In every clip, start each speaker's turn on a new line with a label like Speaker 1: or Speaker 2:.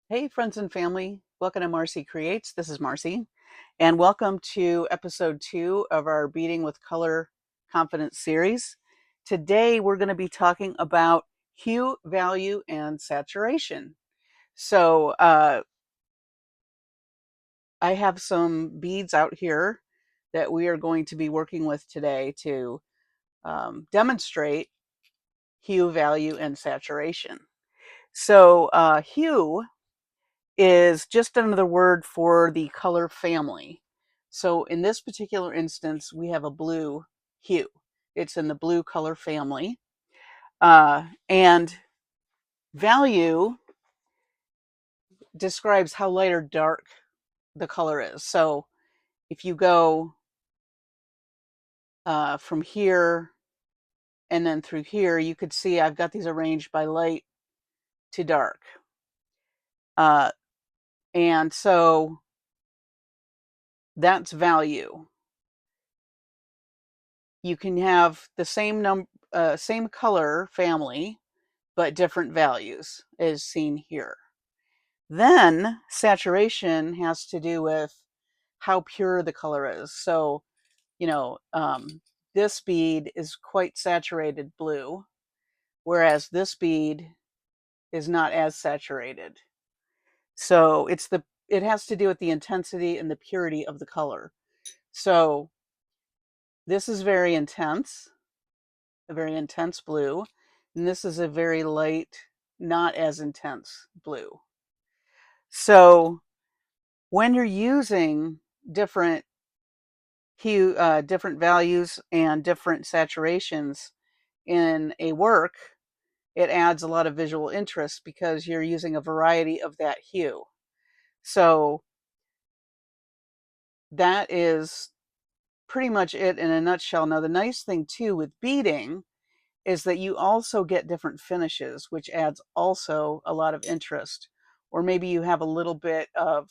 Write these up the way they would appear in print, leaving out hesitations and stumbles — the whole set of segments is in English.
Speaker 1: Hey, friends and family. Welcome to Marcie Creates. This is Marcie, and welcome to episode 2 of our Beading with Color Confidence series. Today, we're going to be talking about hue, value, and saturation. So, I have some beads out here that we are going to be working with today to demonstrate hue, value, and saturation. So, hue is just another word for the color family. So in this particular instance, we have a blue hue. It's in the blue color family. And value describes how light or dark the color is. So if you go from here and then through here, you could see I've got these arranged by light to dark. And so that's value. You can have the same color family, but different values as seen here. Then saturation has to do with how pure the color is. So, you know, this bead is quite saturated blue, whereas this bead is not as saturated. So it has to do with the intensity and the purity of the color. So this is very intense, a very intense blue, and this is a very light, not as intense blue. So when you're using different different values and different saturations in a work, it adds a lot of visual interest because you're using a variety of that hue. So that is pretty much it in a nutshell. Now, the nice thing too with beading is that you also get different finishes, which adds also a lot of interest. Or maybe you have a little bit of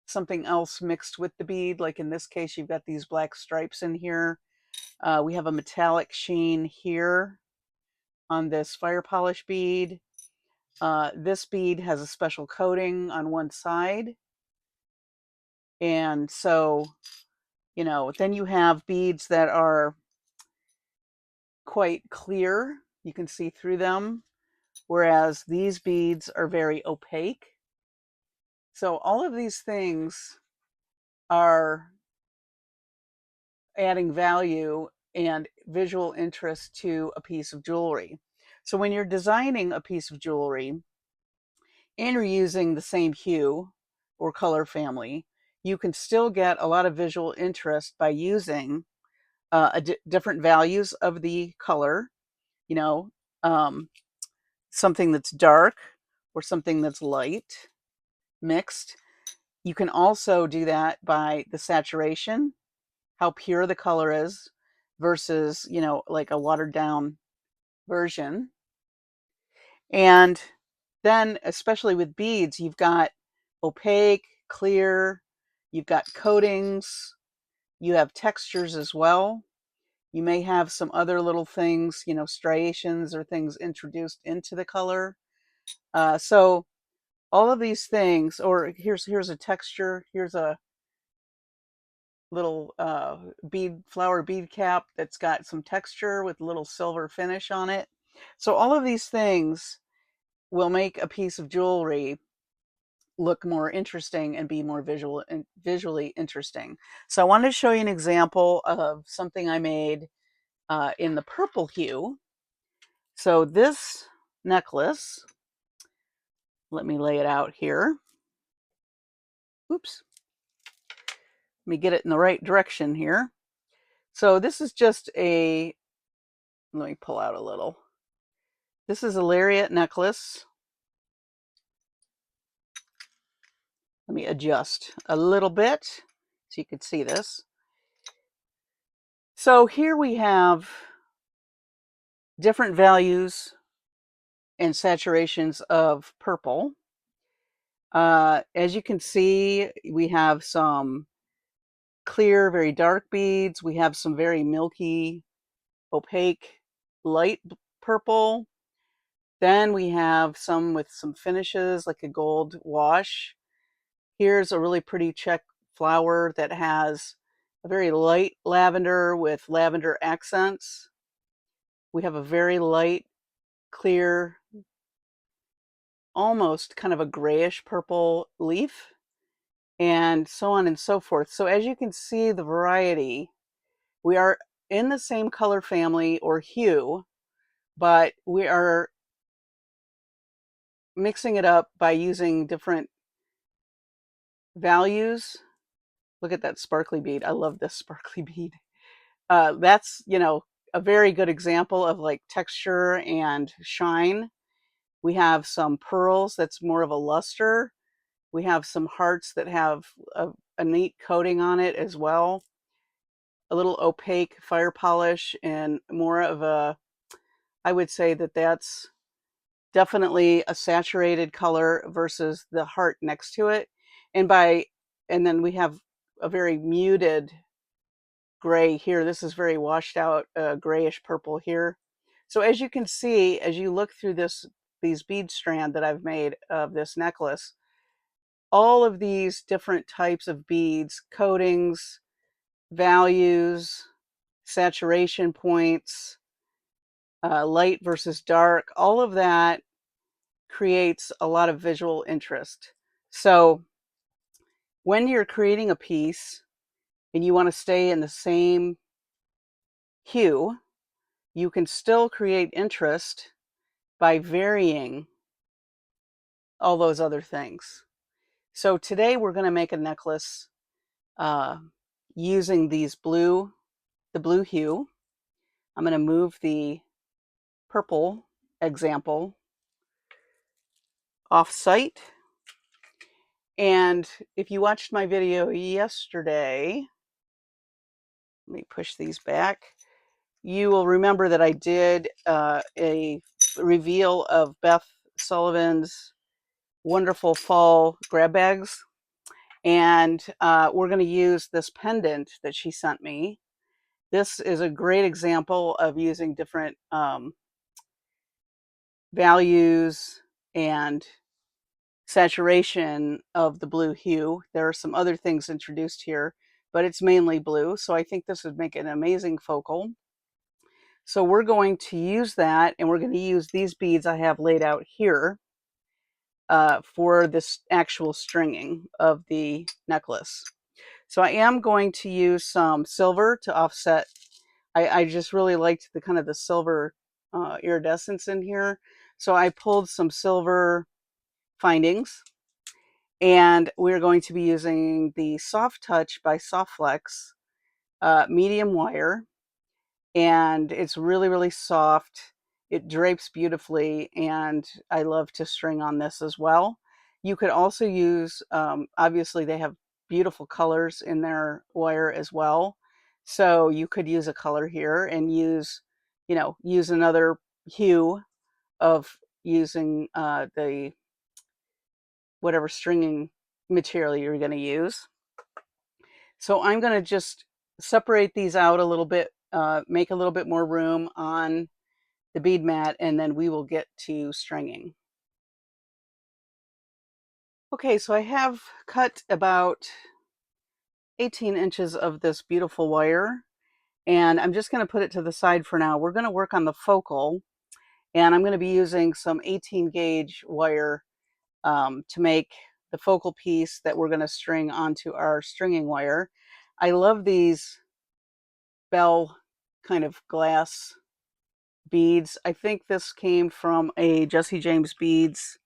Speaker 1: something else mixed with the bead. Like in this case, you've got these black stripes in here. We have a metallic sheen here on this fire polish bead. This bead has a special coating on one side. And so, then you have beads that are quite clear. You can see through them, whereas these beads are very opaque. So all of these things are adding value and visual interest to a piece of jewelry. So when you're designing a piece of jewelry and you're using the same hue or color family, you can still get a lot of visual interest by using different values of the color, you know, um, something that's dark or something that's light mixed. You can also do that by the saturation, how pure the color is versus, like a watered down version. And then, especially with beads, you've got opaque, clear, you've got coatings, you have textures as well. You may have some other little things, striations or things introduced into the color. So all of these things, or here's a texture, here's a little flower bead cap that's got some texture with a little silver finish on it. So all of these things will make a piece of jewelry look more interesting and be more visually interesting. So I wanted to show you an example of something I made in the purple hue. So this necklace, let me lay it out here. Oops. Let me get it in the right direction here. So this is just let me pull out a little. This is a lariat necklace. Let me adjust a little bit so you can see this. So here we have different values and saturations of purple. As you can see, we have some clear, very dark beads. We have some very milky, opaque, light purple. Then we have some with some finishes like a gold wash. Here's a really pretty check flower that has a very light lavender with lavender accents. We have a very light, clear, almost kind of a grayish purple leaf, and so on and so forth. So as you can see the variety, we are in the same color family or hue, but we are mixing it up by using different values. Look at that sparkly bead. I love this sparkly bead. That's, a very good example of like texture and shine. We have some pearls that's more of a luster. We have some hearts that have a neat coating on it as well. A little opaque fire polish and more of a, I would say that that's definitely a saturated color versus the heart next to it. And then we have a very muted gray here. This is very washed out grayish purple here. So as you can see, as you look through these bead strand that I've made of this necklace, all of these different types of beads, coatings, values, saturation points, light versus dark, all of that creates a lot of visual interest. So when you're creating a piece and you want to stay in the same hue, you can still create interest by varying all those other things. So today we're going to make a necklace using the blue hue. I'm going to move the purple example off site. And if you watched my video yesterday, let me push these back. You will remember that I did a reveal of Beth Sullivan's wonderful fall grab bags. And we're going to use this pendant that she sent me. This is a great example of using different values and saturation of the blue hue. There are some other things introduced here, but it's mainly blue. So I think this would make an amazing focal. So we're going to use that, and we're going to use these beads I have laid out here for this actual stringing of the necklace. So I am going to use some silver to offset. I just really liked the kind of the silver iridescence in here. So I pulled some silver findings, and we're going to be using the Soft Touch by SoftFlex medium wire, and it's really, really soft. It drapes beautifully, and I love to string on this as well. You could also use, obviously they have beautiful colors in their wire as well. So you could use a color here and use another hue of using the whatever stringing material you're going to use. So I'm going to just separate these out a little bit, make a little bit more room on the bead mat, and then we will get to stringing. Okay, so I have cut about 18 inches of this beautiful wire, and I'm just going to put it to the side for now. We're going to work on the focal, and I'm going to be using some 18 gauge wire to make the focal piece that we're going to string onto our stringing wire. I love these bell kind of glass beads. I think this came from a Jesse James Beads.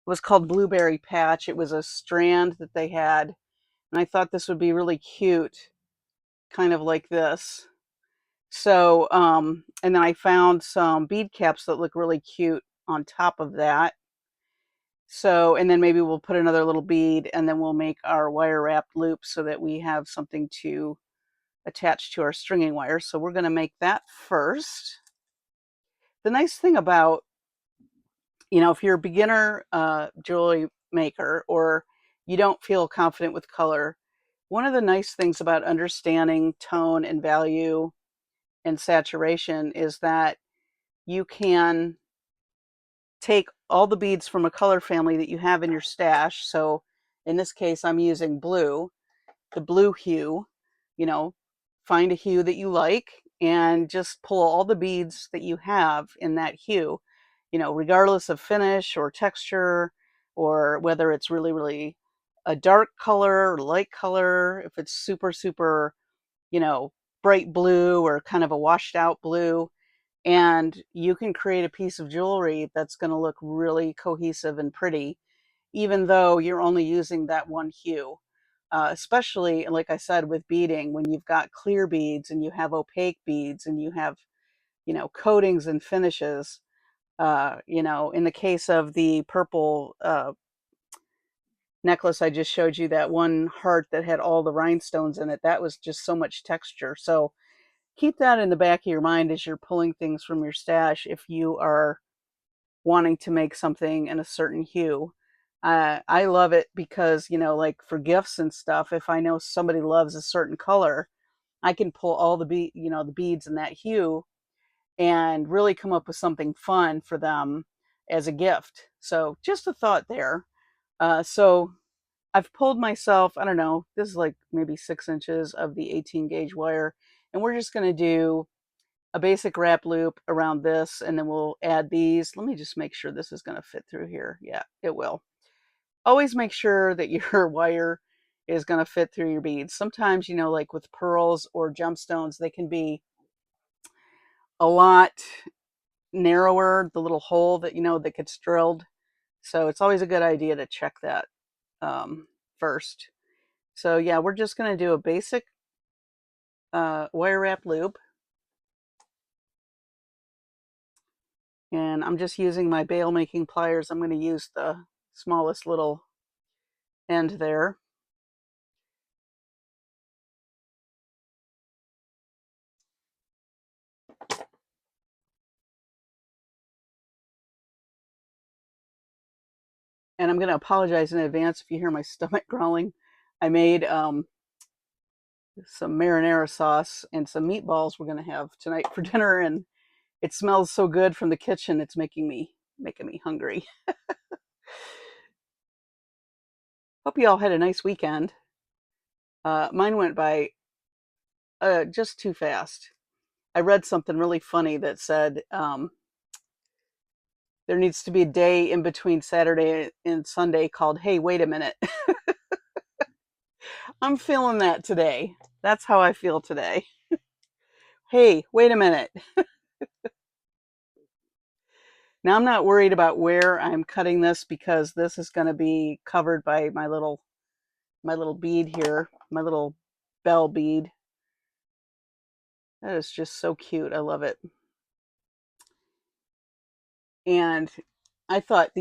Speaker 1: It was called Blueberry Patch. It was a strand that they had, and I thought this would be really cute, kind of like this. So, and then I found some bead caps that look really cute on top of that. So, and then maybe we'll put another little bead, and then we'll make our wire wrapped loop so that we have something to attach to our stringing wire. So we're going to make that first. The nice thing about, if you're a beginner jewelry maker, or you don't feel confident with color, one of the nice things about understanding tone and value and saturation is that you can take all the beads from a color family that you have in your stash. So in this case, I'm using blue, the blue hue, find a hue that you like and just pull all the beads that you have in that hue, regardless of finish or texture, or whether it's really, really a dark color or light color, if it's super, super, bright blue or kind of a washed out blue. And you can create a piece of jewelry that's going to look really cohesive and pretty, even though you're only using that one hue. Especially, like I said, with beading, when you've got clear beads and you have opaque beads and you have, coatings and finishes. In the case of the purple necklace I just showed you, that one heart that had all the rhinestones in it, that was just so much texture. So keep that in the back of your mind as you're pulling things from your stash if you are wanting to make something in a certain hue. I love it because, like for gifts and stuff, if I know somebody loves a certain color, I can pull all the beads in that hue and really come up with something fun for them as a gift. So just a thought there. So I've pulled myself, I don't know, this is like maybe 6 inches of the 18 gauge wire, and we're just going to do a basic wrap loop around this, and then we'll add these. Let me just make sure this is going to fit through here. Yeah, it will. Always make sure that your wire is going to fit through your beads. Sometimes, like with pearls or gemstones, they can be a lot narrower, the little hole that gets drilled. So it's always a good idea to check that first. So yeah, we're just going to do a basic wire wrap loop. And I'm just using my bail making pliers. I'm going to use the smallest little end there. And I'm going to apologize in advance if you hear my stomach growling. I made some marinara sauce and some meatballs we're going to have tonight for dinner, and it smells so good from the kitchen. It's making me hungry. Hope you all had a nice weekend. Mine went by just too fast. I read something really funny that said there needs to be a day in between Saturday and Sunday called "Hey, wait a minute." I'm feeling that today. That's how I feel today. Hey, wait a minute. Now I'm not worried about where I'm cutting this because this is going to be covered by my little bead here, my little bell bead. That is just so cute. I love it. And I thought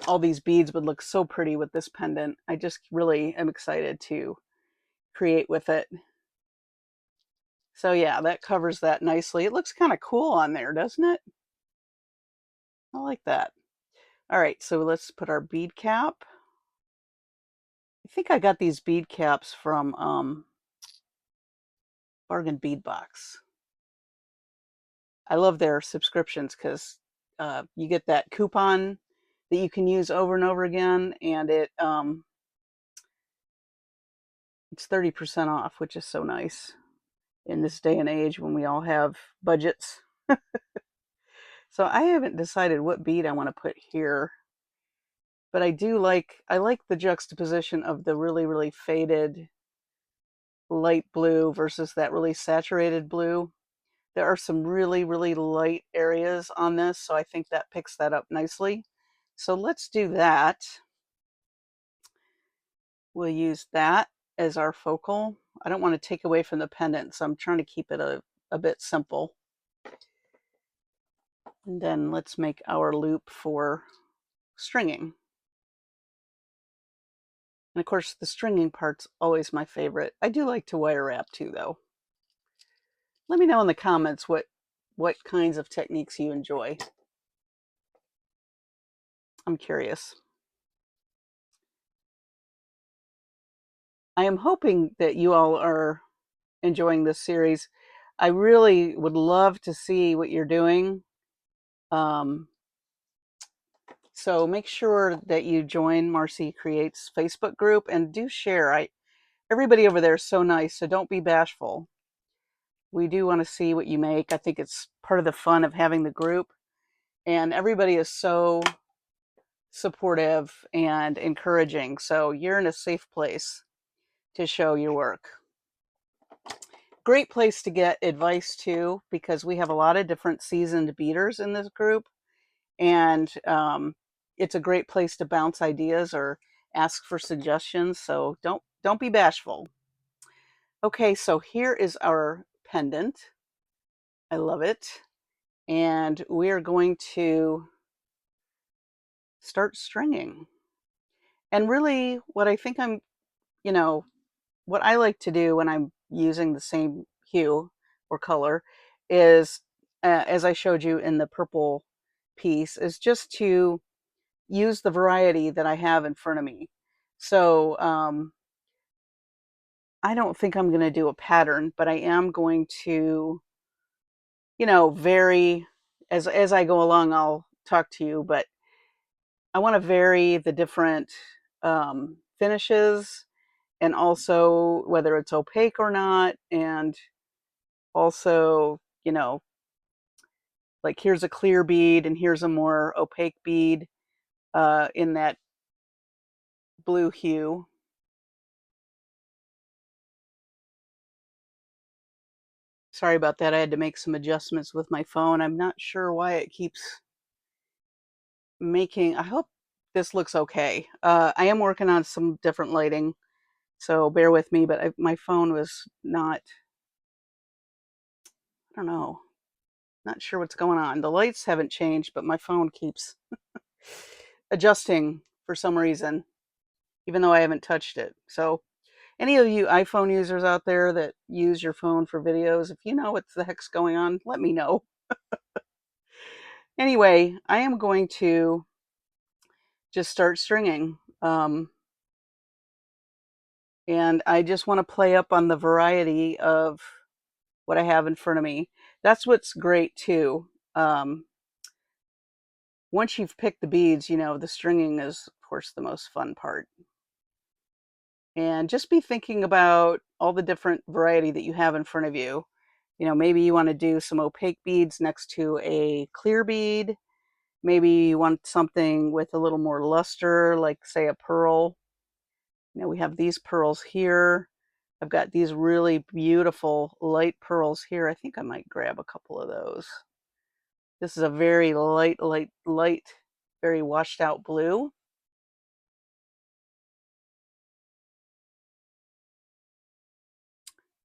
Speaker 1: all these beads would look so pretty with this pendant. I just really am excited to create with it. So yeah, that covers that nicely. It looks kind of cool on there, doesn't it? I like that. All right, so let's put our bead cap. I think I got these bead caps from Bargain Bead Box. I love their subscriptions because you get that coupon that you can use over and over again, and it's 30% off, which is so nice in this day and age when we all have budgets. So I haven't decided what bead I want to put here, but I like the juxtaposition of the really, really faded light blue versus that really saturated blue. There are some really, really light areas on this, so I think that picks that up nicely. So let's do that. We'll use that as our focal. I don't want to take away from the pendant, so I'm trying to keep it a bit simple. And then let's make our loop for stringing. And of course, the stringing part's always my favorite. I do like to wire wrap too, though. Let me know in the comments what kinds of techniques you enjoy. I'm curious. I am hoping that you all are enjoying this series. I really would love to see what you're doing. So make sure that you join Marcie Creates Facebook group and do share. Everybody over there is so nice, so don't be bashful. We do want to see what you make. I think it's part of the fun of having the group, and everybody is so supportive and encouraging. So you're in a safe place to show your work. Great place to get advice too, because we have a lot of different seasoned beaders in this group, and it's a great place to bounce ideas or ask for suggestions. So don't be bashful. Okay, so here is our pendant. I love it. And we are going to start stringing. And really what I think what I like to do when I'm using the same hue or color is, as I showed you in the purple piece, is just to use the variety that I have in front of me. So I don't think I'm going to do a pattern, but I am going to, vary as I go along. I'll talk to you, but I want to vary the different finishes, and also whether it's opaque or not, and also, like here's a clear bead and here's a more opaque bead in that blue hue. Sorry about that. I had to make some adjustments with my phone. I'm not sure why it keeps I hope this looks okay. I am working on some different lighting, so bear with me, but my phone was not, I don't know, not sure what's going on. The lights haven't changed, but my phone keeps adjusting for some reason, even though I haven't touched it. So any of you iPhone users out there that use your phone for videos, if you know what the heck's going on, let me know. Anyway, I am going to just start stringing. And I just want to play up on the variety of what I have in front of me. That's what's great too. Once you've picked the beads, the stringing is, of course, the most fun part. And just be thinking about all the different variety that you have in front of you. Maybe you want to do some opaque beads next to a clear bead. Maybe you want something with a little more luster, like say a pearl. We have these pearls here. I've got these really beautiful light pearls here. I think I might grab a couple of those. This is a very light, very washed out blue.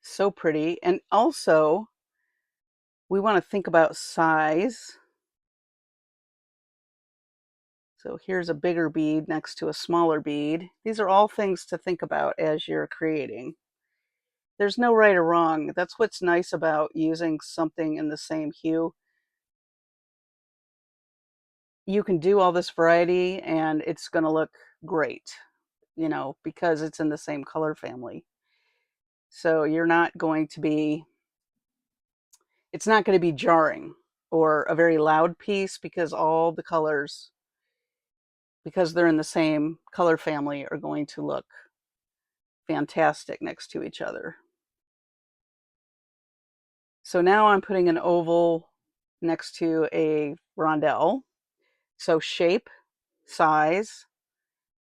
Speaker 1: So pretty. And also, we want to think about size. So here's a bigger bead next to a smaller bead. These are all things to think about as you're creating. There's no right or wrong. That's what's nice about using something in the same hue. You can do all this variety and it's going to look great, because it's in the same color family. So you're not going to be, it's not going to be jarring or a very loud piece, because all the colors, because they're in the same color family, are going to look fantastic next to each other. So now I'm putting an oval next to a rondelle. So shape, size,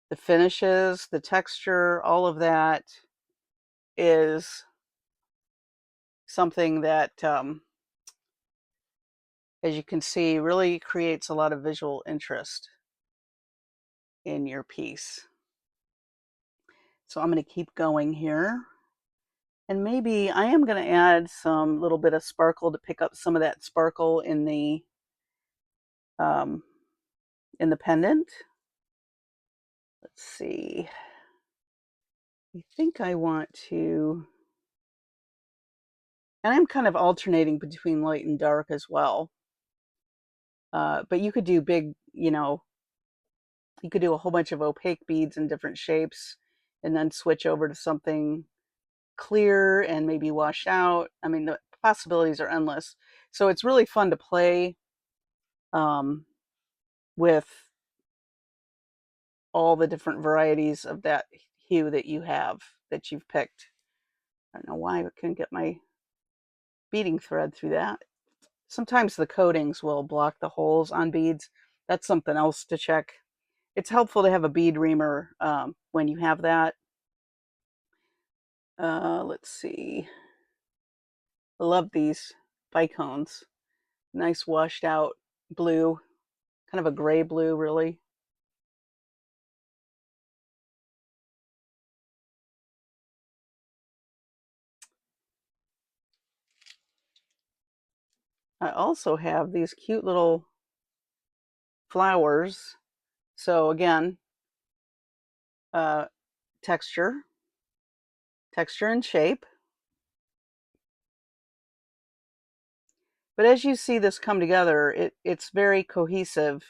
Speaker 1: the finishes, the texture, all of that is something that, as you can see, really creates a lot of visual interest in your piece. So I'm going to keep going here. And maybe I am going to add some little bit of sparkle to pick up some of that sparkle in the pendant. Let's see. I think I want to, and I'm kind of alternating between light and dark as well. But you could do big, you could do a whole bunch of opaque beads in different shapes and then switch over to something clear and maybe wash out. I mean, the possibilities are endless. So it's really fun to play with all the different varieties of that hue that you have, that you've picked. I don't know why I couldn't get my beading thread through that. Sometimes the coatings will block the holes on beads. That's something else to check. It's helpful to have a bead reamer when you have that. Let's see. I love these bicones. Nice washed out blue, kind of a gray blue, really. I also have these cute little flowers. So again, uh, texture and shape. But as you see this come together, it's very cohesive,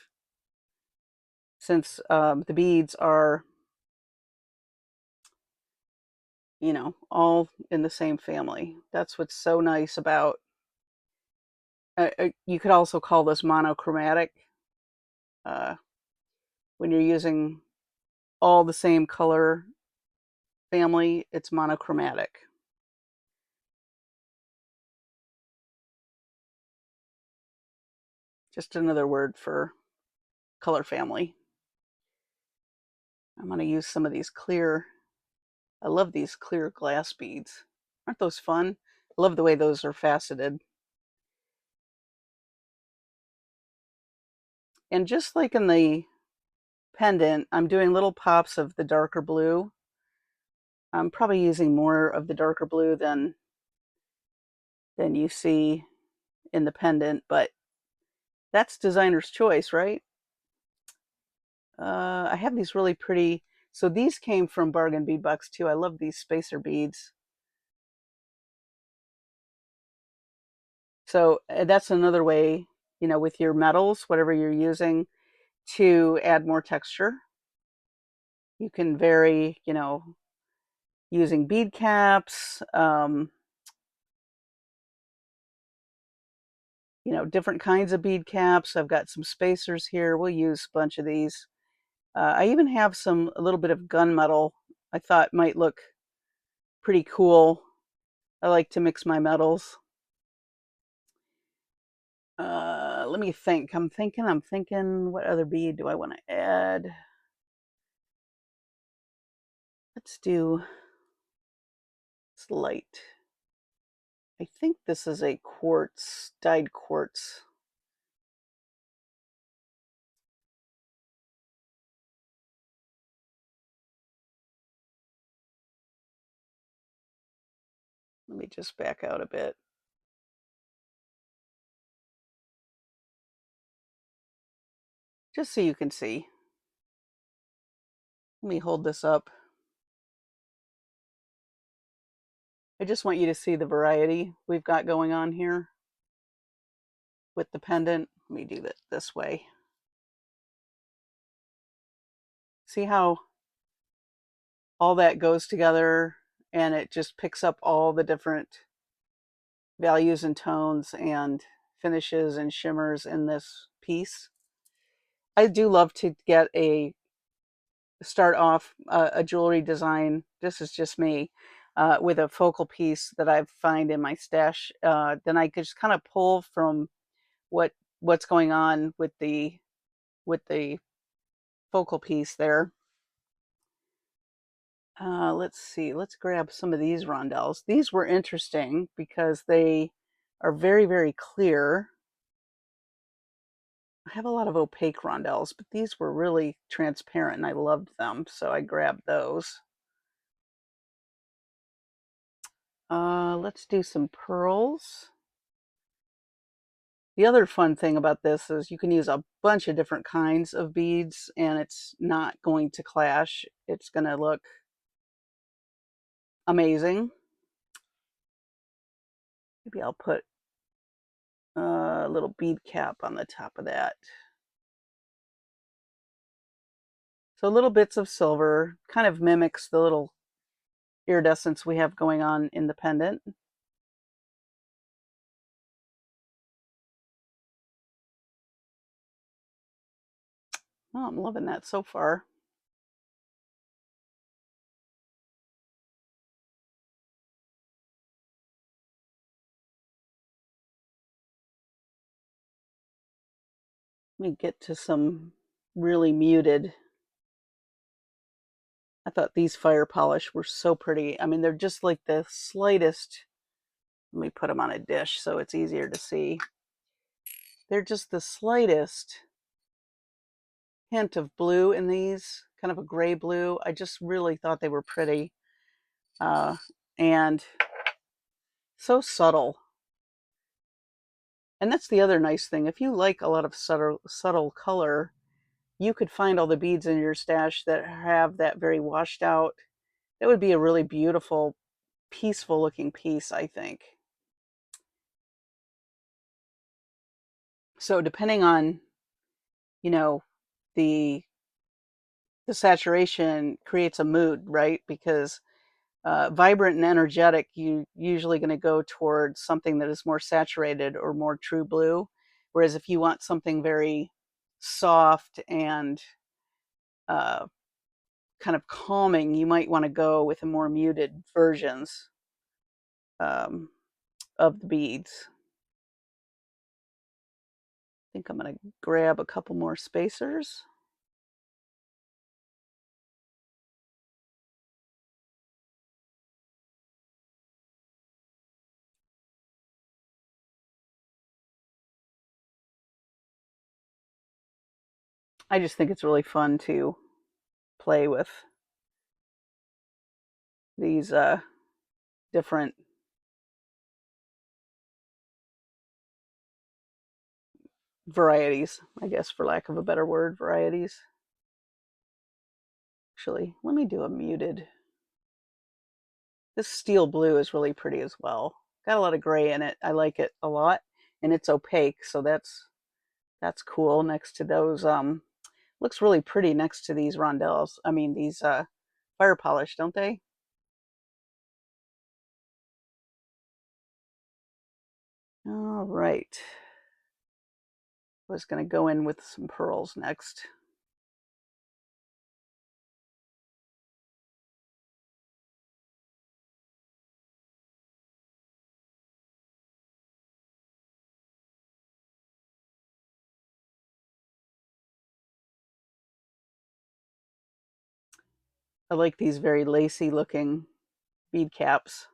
Speaker 1: since the beads are, all in the same family. That's what's so nice about, you could also call this monochromatic, uh, when you're using all the same color family, it's monochromatic. Just another word for color family. I'm going to use some of these clear, I love these clear glass beads. Aren't those fun? I love the way those are faceted. And just like in the pendant, I'm doing little pops of the darker blue. I'm probably using more of the darker blue than you see in the pendant, but that's designer's choice, right? I have these really pretty, so these came from Bargain Bead Box too. I love these spacer beads. So that's another way, with your metals, whatever you're using, to add more texture. You can vary, using bead caps, different kinds of bead caps. I've got some spacers here. We'll use a bunch of these. I even have a little bit of gunmetal I thought might look pretty cool. I like to mix my metals. Let me think. I'm thinking, what other bead do I want to add? Let's do this light. I think this is a quartz, dyed quartz. Let me just back out a bit. Just so you can see. Let me hold this up. I just want you to see the variety we've got going on here with the pendant. Let me do that this way. See how all that goes together, and it just picks up all the different values and tones and finishes and shimmers in this piece. I do love to start off a jewelry design. This is just me, with a focal piece that I find in my stash. Then I could just kind of pull from what's going on with the focal piece there. Let's see. Let's grab some of these rondelles. These were interesting because they are very, very clear. I have a lot of opaque rondelles, but these were really transparent and I loved them, so I grabbed those. Let's do some pearls. The other fun thing about this is you can use a bunch of different kinds of beads and it's not going to clash. It's going to look amazing. Maybe I'll put a little bead cap on the top of that. So little bits of silver kind of mimics the little iridescence we have going on in the pendant. Oh, I'm loving that so far. Let me get to some really muted. I thought these fire polish were so pretty. I mean, they're just like the slightest. Let me put them on a dish so it's easier to see. They're just the slightest hint of blue in these, kind of a gray blue. I just really thought they were pretty. And so subtle. And that's the other nice thing. If you like a lot of subtle color, you could find all the beads in your stash that have that very washed out. That would be a really beautiful, peaceful looking piece, I think. So depending on, you know, the saturation creates a mood, right? Because vibrant and energetic, you usually going to go towards something that is more saturated or more true blue. Whereas if you want something very soft and kind of calming, you might want to go with the more muted versions of the beads. I think I'm going to grab a couple more spacers. I just think it's really fun to play with these different varieties, I guess, for lack of a better word, varieties. Actually, let me do a muted. This steel blue is really pretty as well. Got a lot of gray in it. I like it a lot, and it's opaque, so that's cool. Next to those, looks really pretty next to these rondelles. I mean, these fire polish, don't they? All right. I was going to go in with some pearls next. I like these very lacy looking bead caps.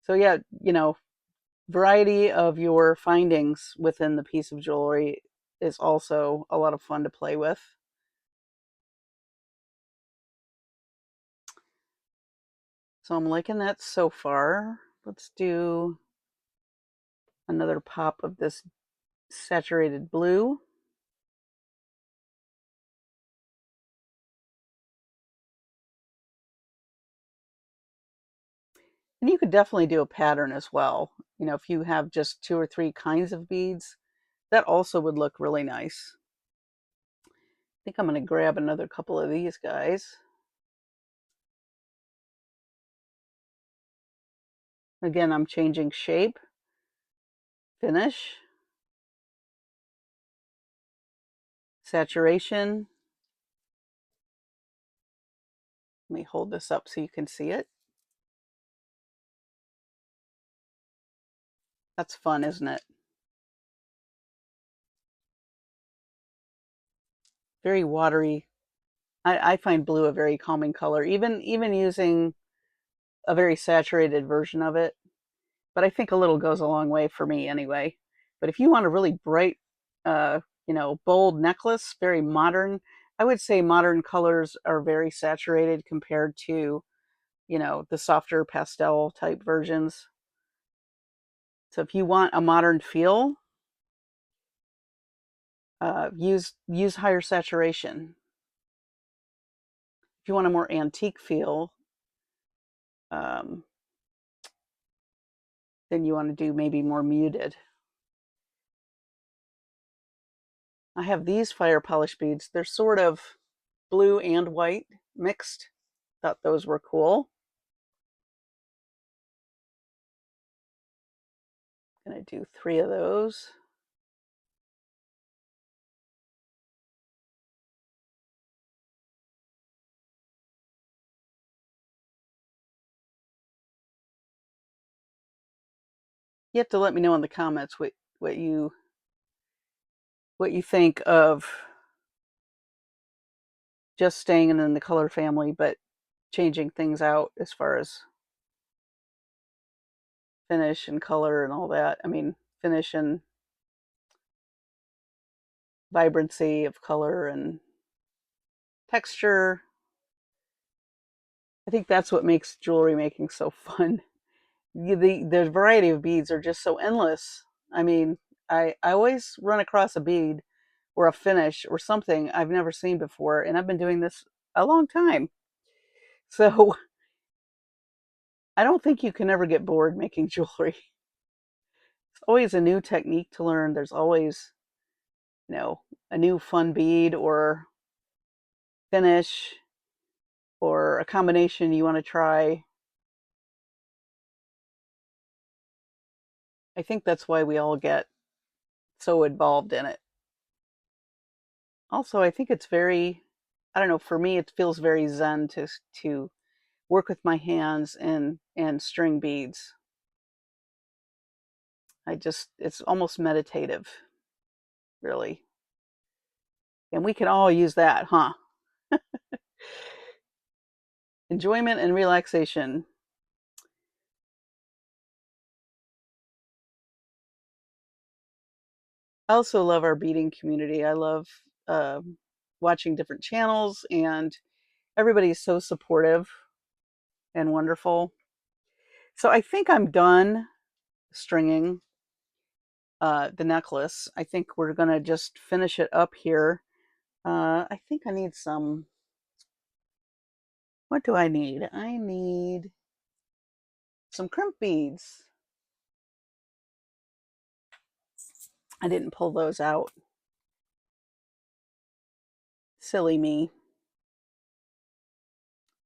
Speaker 1: So yeah, variety of your findings within the piece of jewelry is also a lot of fun to play with. So I'm liking that so far. Let's do another pop of this saturated blue. And you could definitely do a pattern as well. If you have just 2 or 3 kinds of beads, that also would look really nice. I think I'm going to grab another couple of these guys. Again, I'm changing shape, finish, saturation. Let me hold this up so you can see it. That's fun, isn't it? Very watery. I find blue a very calming color, even using a very saturated version of it. But I think a little goes a long way for me anyway. But if you want a really bright, bold necklace, very modern, I would say modern colors are very saturated compared to, the softer pastel type versions. So if you want a modern feel, use higher saturation. If you want a more antique feel, um, then you want to do maybe more muted. I have these fire polish beads. They're sort of blue and white mixed. Thought those were cool. Gonna do 3 of those. You have to let me know in the comments what you what you think of just staying in the color family, but changing things out as far as finish and color and all that. I mean, finish and vibrancy of color and texture. I think that's what makes jewelry making so fun. The variety of beads are just so endless. I mean, I always run across a bead or a finish or something I've never seen before, and I've been doing this a long time. So I don't think you can ever get bored making jewelry. It's always a new technique to learn. There's always, a new fun bead or finish or a combination you want to try. I think that's why we all get so involved in it. Also, I think it's very, I don't know, for me it feels very zen to work with my hands and string beads. It's almost meditative, really. And we can all use that, huh? Enjoyment and relaxation. I also love our beading community. I love watching different channels, and everybody's so supportive and wonderful. So I think I'm done stringing the necklace. I think we're going to just finish it up here. I think I need some. What do I need? I need some crimp beads. I didn't pull those out. Silly me.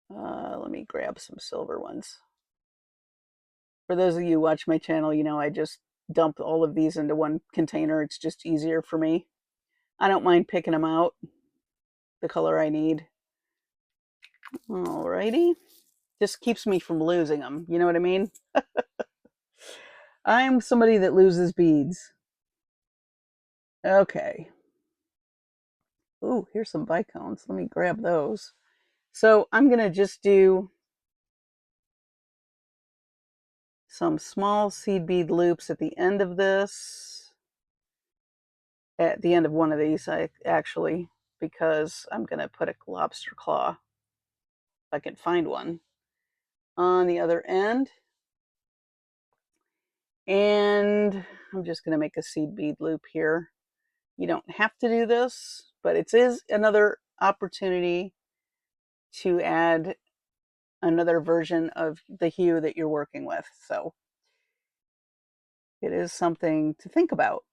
Speaker 1: Let me grab some silver ones. For those of you who watch my channel, I just dump all of these into one container. It's just easier for me. I don't mind picking them out, the color I need. Alrighty. Just keeps me from losing them. You know what I mean? I'm somebody that loses beads. Okay. Ooh, here's some bicones. Let me grab those. So I'm going to just do some small seed bead loops at the end of this. At the end of one of these, actually, because I'm going to put a lobster claw, if I can find one, on the other end. And I'm just going to make a seed bead loop here. You don't have to do this, but it is another opportunity to add another version of the hue that you're working with. So it is something to think about.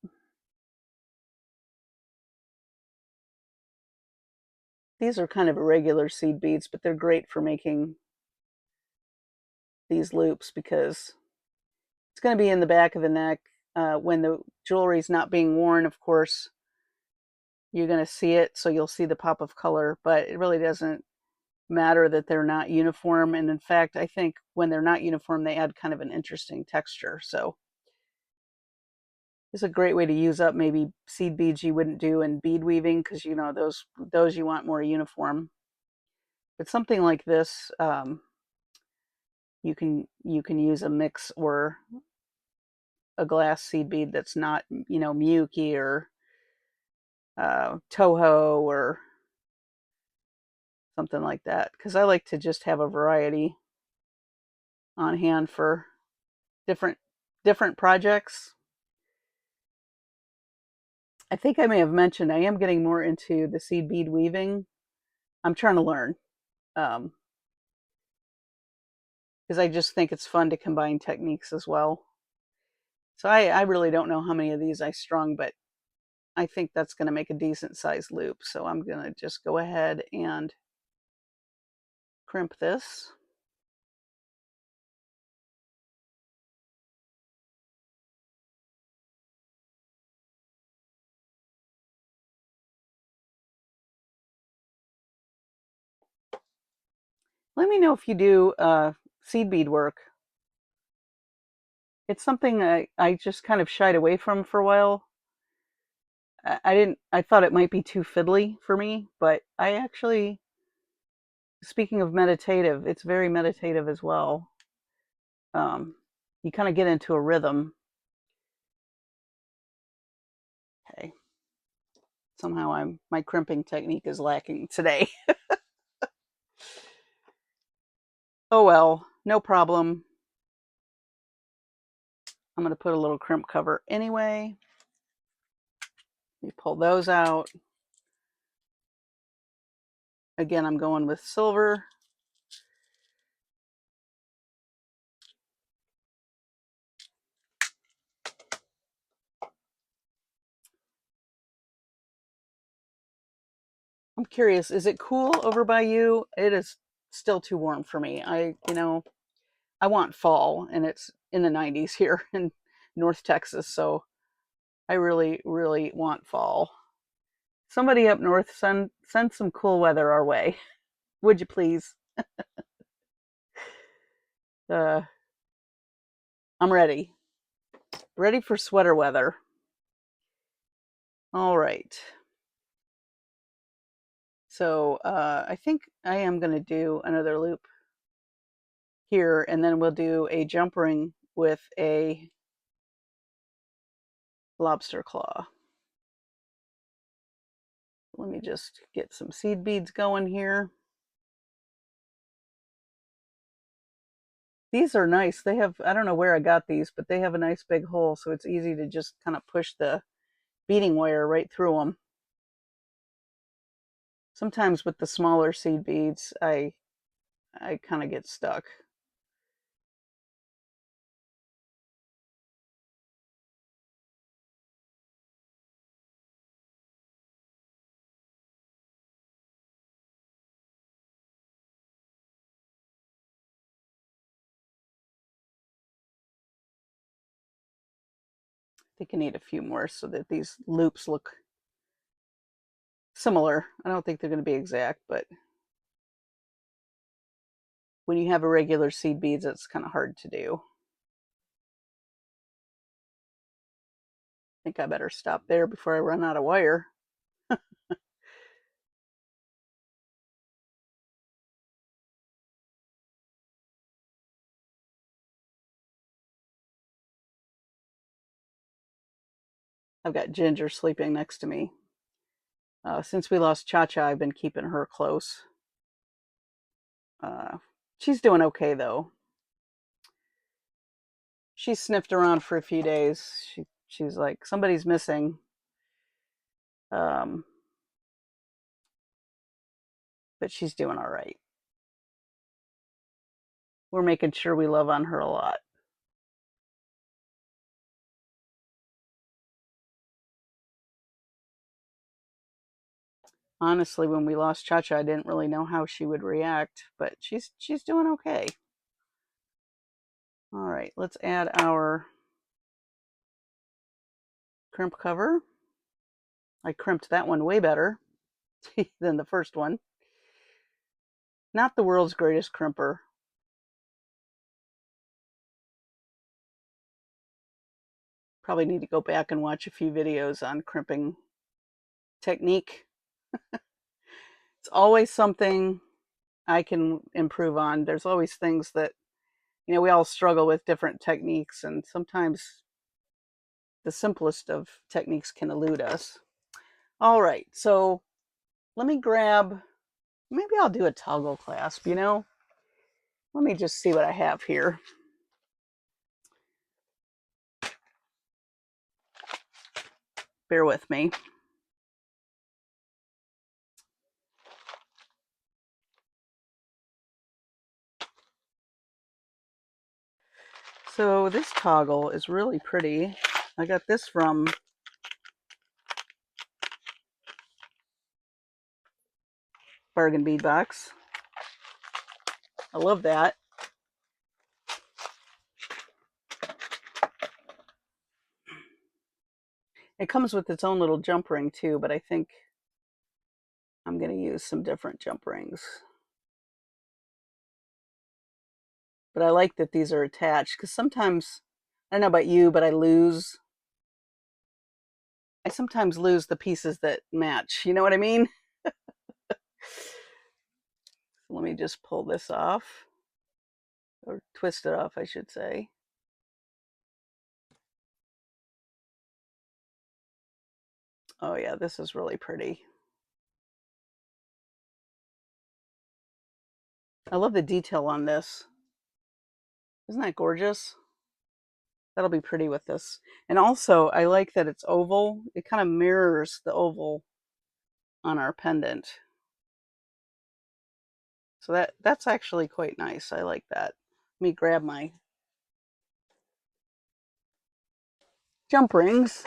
Speaker 1: These are kind of irregular seed beads, but they're great for making these loops because it's going to be in the back of the neck. When the jewelry's not being worn, of course, you're going to see it, so you'll see the pop of color, but it really doesn't matter that they're not uniform. And in fact, I think when they're not uniform, they add kind of an interesting texture. So it's a great way to use up maybe seed beads you wouldn't do in bead weaving because those you want more uniform. But something like this, you can use a mix or a glass seed bead that's not Miyuki or Toho or something like that, because I like to just have a variety on hand for different projects. I think I may have mentioned I am getting more into the seed bead weaving. I'm trying to learn because I just think it's fun to combine techniques as well. So I really don't know how many of these I strung, but I think that's going to make a decent sized loop. So I'm going to just go ahead and crimp this. Let me know if you do seed bead work. It's something I just kind of shied away from for a while. I thought it might be too fiddly for me, but I actually, speaking of meditative, it's very meditative as well. Um, you kind of get into a rhythm. Okay. Somehow my crimping technique is lacking today. Oh well, no problem. I'm going to put a little crimp cover anyway. Let me pull those out. Again, I'm going with silver. I'm curious, is it cool over by you? It is still too warm for me. I want fall, and it's in the 90s here in North Texas, so I really, really want fall. Somebody up north, send some cool weather our way. Would you please? Uh, I'm ready. Ready for sweater weather. All right. So I think I am going to do another loop here, and then we'll do a jump ring with a lobster claw. Let me just get some seed beads going here. These are nice. They have, I don't know where I got these, but they have a nice big hole, so it's easy to just kind of push the beading wire right through them. Sometimes with the smaller seed beads, I kind of get stuck. I think I need a few more so that these loops look similar. I don't think they're going to be exact, but when you have irregular seed beads, it's kind of hard to do. I think I better stop there before I run out of wire. I've got Ginger sleeping next to me. Since we lost Cha-Cha, I've been keeping her close. Uh, she's doing okay, though. She sniffed around for a few days. She's like, somebody's missing. Um, but she's doing all right. We're making sure we love on her a lot. Honestly, when we lost Cha-Cha, I didn't really know how she would react, but she's doing okay. All right, let's add our crimp cover. I crimped that one way better than the first one. Not the world's greatest crimper. Probably need to go back and watch a few videos on crimping technique. It's always something I can improve on. There's always things that, we all struggle with different techniques, and sometimes the simplest of techniques can elude us. All right, so let me grab, maybe I'll do a toggle clasp, Let me just see what I have here. Bear with me. So this toggle is really pretty. I got this from Bargain Bead Box. I love that. It comes with its own little jump ring too, but I think I'm going to use some different jump rings. But I like that these are attached because sometimes, I don't know about you, but I lose I sometimes lose the pieces that match. You know what I mean? Let me just pull this off, or twist it off, I should say. Oh yeah, this is really pretty. I love the detail on this. Isn't that gorgeous? That'll be pretty with this. And also, I like that it's oval. It kind of mirrors the oval on our pendant. So that's actually quite nice. I like that. Let me grab my jump rings.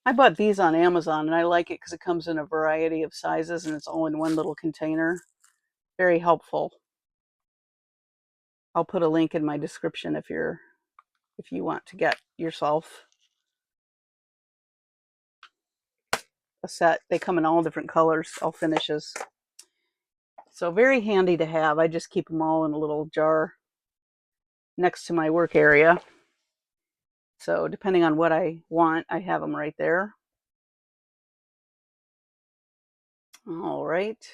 Speaker 1: I bought these on Amazon and I like it because it comes in a variety of sizes and it's all in one little container. Very helpful. I'll put a link in my description if you want to get yourself a set. They come in all different colors, all finishes. So very handy to have. I just keep them all in a little jar next to my work area. So depending on what I want, I have them right there. All right.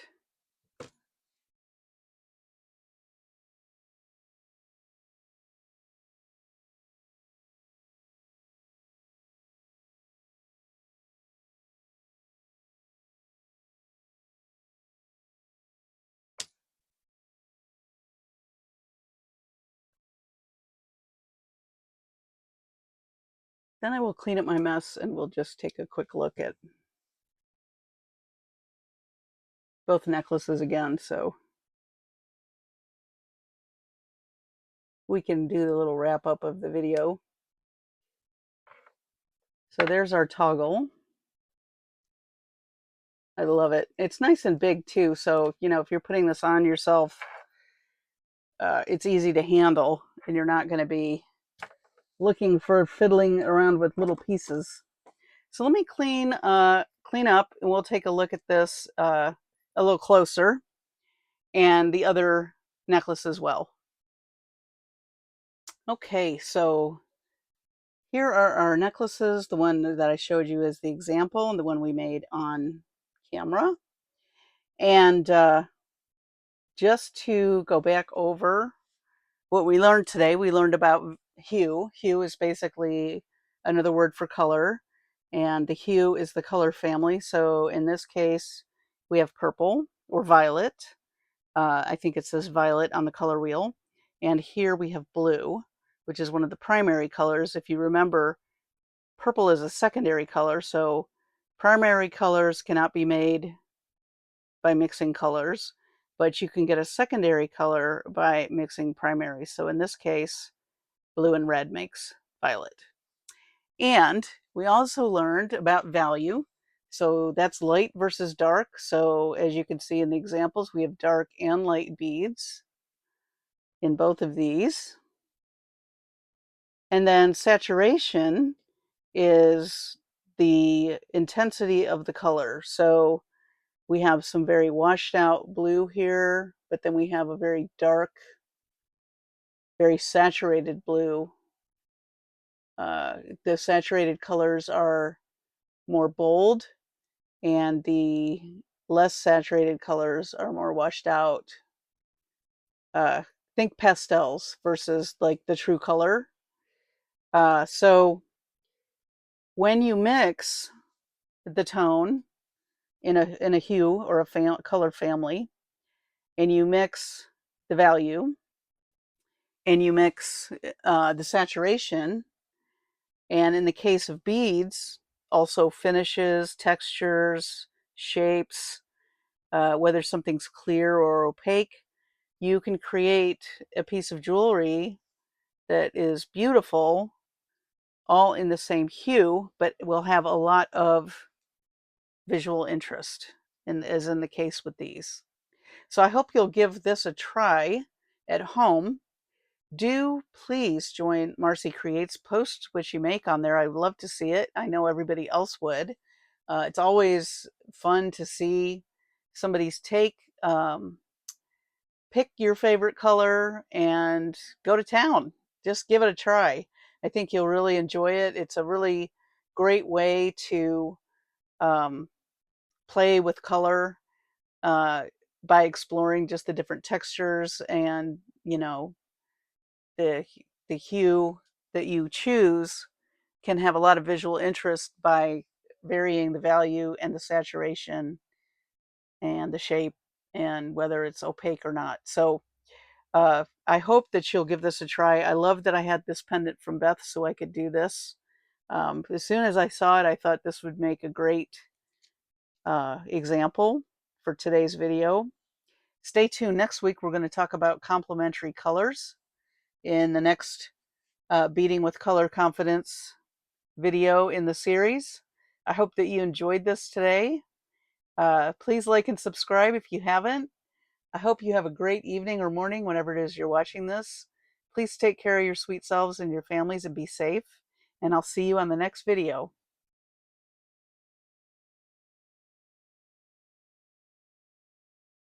Speaker 1: Then I will clean up my mess and we'll just take a quick look at both necklaces again so we can do the little wrap up of the video. So there's our toggle. I love it. It's nice and big too. So, if you're putting this on yourself, it's easy to handle and you're not going to be looking for fiddling around with little pieces. So let me clean up and we'll take a look at this a little closer and the other necklace as well. Okay, so here are our necklaces. The one that I showed you is the example and the one we made on camera. And just to go back over what we learned today, we learned about hue. Hue is basically another word for color, and the hue is the color family. So in this case, we have purple or violet. I think it says violet on the color wheel. And here we have blue, which is one of the primary colors. If you remember, purple is a secondary color, so primary colors cannot be made by mixing colors, but you can get a secondary color by mixing primary. So in this case, blue and red makes violet. And we also learned about value. So that's light versus dark. So as you can see in the examples, we have dark and light beads in both of these. And then saturation is the intensity of the color. So we have some very washed out blue here, but then we have a very dark, very saturated blue. The saturated colors are more bold, and the less saturated colors are more washed out. Think pastels versus like the true color. So when you mix the tone in a hue or a color family, and you mix the value, and you mix the saturation, and in the case of beads, also finishes, textures, shapes, whether something's clear or opaque, you can create a piece of jewelry that is beautiful, all in the same hue, but will have a lot of visual interest, as in the case with these. So I hope you'll give this a try at home. Do please join Marcie Creates. Post what you make on there. I'd love to see it. I know everybody else would. It's always fun to see somebody's take. Pick your favorite color and go to town. just give it a try. I think you'll really enjoy it. It's a really great way to play with color by exploring just the different textures, and the the hue that you choose can have a lot of visual interest by varying the value and the saturation and the shape and whether it's opaque or not. So I hope that you'll give this a try. I love that I had this pendant from Beth so I could do this. As soon as I saw it, I thought this would make a great example for today's video. Stay tuned. Next week, we're going to talk about complementary colors in the next Beading with Color Confidence video in the series. I hope that you enjoyed this today. Please like and subscribe if you haven't. I hope you have a great evening or morning whenever it is you're watching this. Please take care of your sweet selves and your families and be safe. And I'll see you on the next video.